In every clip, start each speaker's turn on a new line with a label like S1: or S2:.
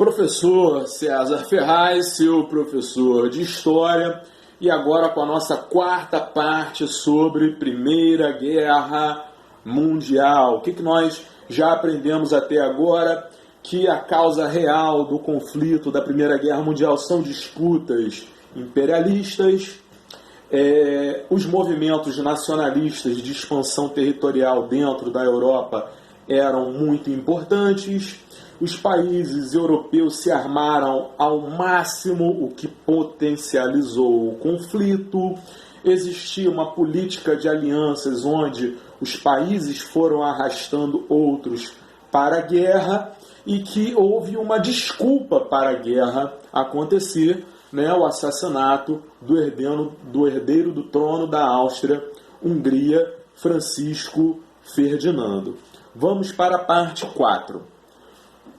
S1: Professor César Ferraz, seu professor de História, e agora com a nossa quarta parte sobre Primeira Guerra Mundial. O que nós já aprendemos até agora? Que a causa real do conflito da Primeira Guerra Mundial são disputas imperialistas, os movimentos nacionalistas de expansão territorial dentro da Europa eram muito importantes. Os países europeus se armaram ao máximo, o que potencializou o conflito. Existia uma política de alianças onde os países foram arrastando outros para a guerra e que houve uma desculpa para a guerra acontecer, o assassinato do herdeiro do trono da Áustria-Hungria, Francisco Ferdinando. Vamos para a parte 4.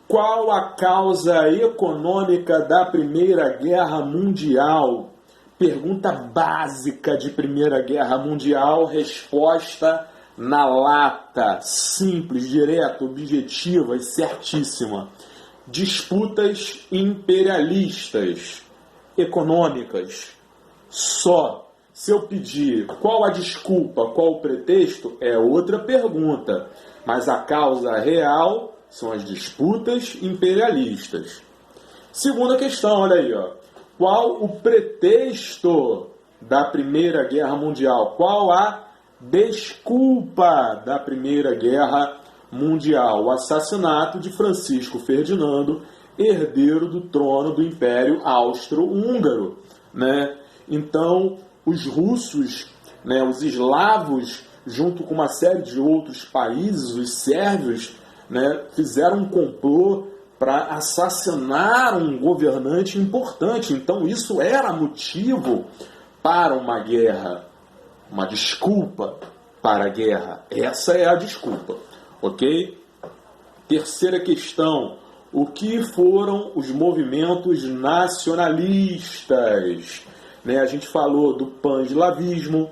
S1: Qual a causa econômica da Primeira Guerra Mundial? Pergunta básica de Primeira Guerra Mundial, resposta na lata, simples, direta, objetiva e certíssima. Disputas imperialistas, econômicas, só. Se eu pedir qual a desculpa, qual o pretexto, é outra pergunta. Mas a causa real são as disputas imperialistas. Segunda questão, olha aí, qual o pretexto da Primeira Guerra Mundial? Qual a desculpa da Primeira Guerra Mundial? O assassinato de Francisco Ferdinando, herdeiro do trono do Império Austro-Húngaro. Então, os russos, os eslavos, junto com uma série de outros países, os sérvios, fizeram um complô para assassinar um governante importante. Então isso era motivo para uma guerra, uma desculpa para a guerra. Essa é a desculpa, ok? Terceira questão: o que foram os movimentos nacionalistas? A gente falou do pan-eslavismo,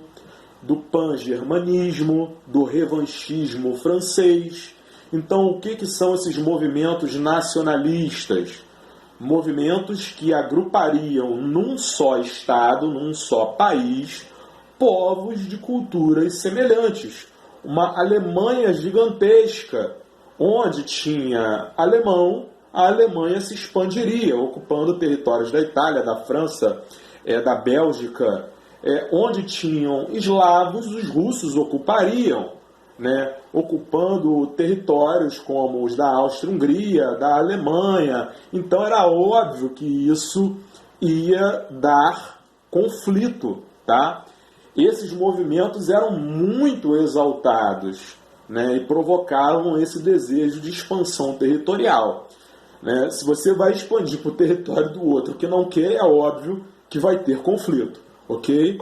S1: do pan-germanismo, do revanchismo francês. Então, o que são esses movimentos nacionalistas? Movimentos que agrupariam num só estado, num só país, povos de culturas semelhantes. Uma Alemanha gigantesca, onde tinha alemão, a Alemanha se expandiria, ocupando territórios da Itália, da França, da Bélgica. Onde tinham eslavos, os russos ocupariam, ocupando territórios como os da Áustria-Hungria, da Alemanha. Então era óbvio que isso ia dar conflito, tá? Esses movimentos eram muito exaltados, e provocaram esse desejo de expansão territorial. Se você vai expandir para o território do outro que não quer, é óbvio que vai ter conflito, ok?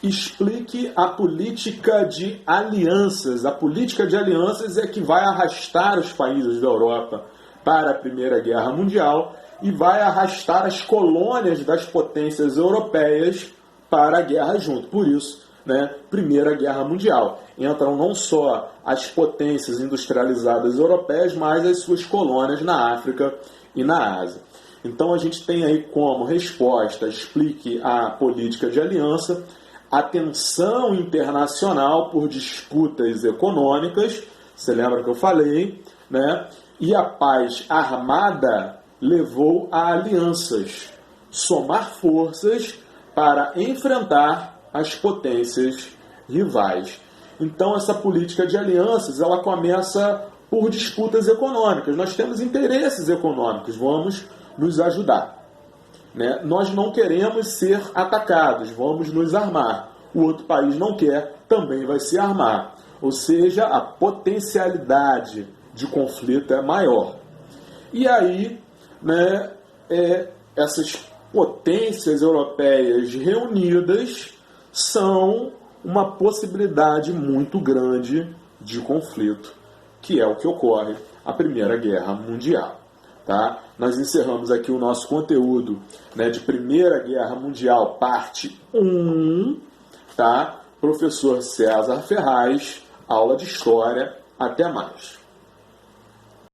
S1: Explique a política de alianças. A política de alianças é que vai arrastar os países da Europa para a Primeira Guerra Mundial e vai arrastar as colônias das potências europeias para a guerra junto. Por isso, Primeira Guerra Mundial. Entram não só as potências industrializadas europeias, mas as suas colônias na África e na Ásia. Então a gente tem aí como resposta: explique a política de aliança, a tensão internacional por disputas econômicas, você lembra que eu falei, e a paz armada levou a alianças, somar forças para enfrentar as potências rivais. Então essa política de alianças, ela começa por disputas econômicas. Nós temos interesses econômicos, vamos nos ajudar. Nós não queremos ser atacados, vamos nos armar. O outro país não quer, também vai se armar. Ou seja, a potencialidade de conflito é maior. E aí, essas potências europeias reunidas são uma possibilidade muito grande de conflito, que é o que ocorre na Primeira Guerra Mundial. Tá? Nós encerramos aqui o nosso conteúdo de Primeira Guerra Mundial, parte 1, tá? Professor César Ferraz, aula de História. Até mais.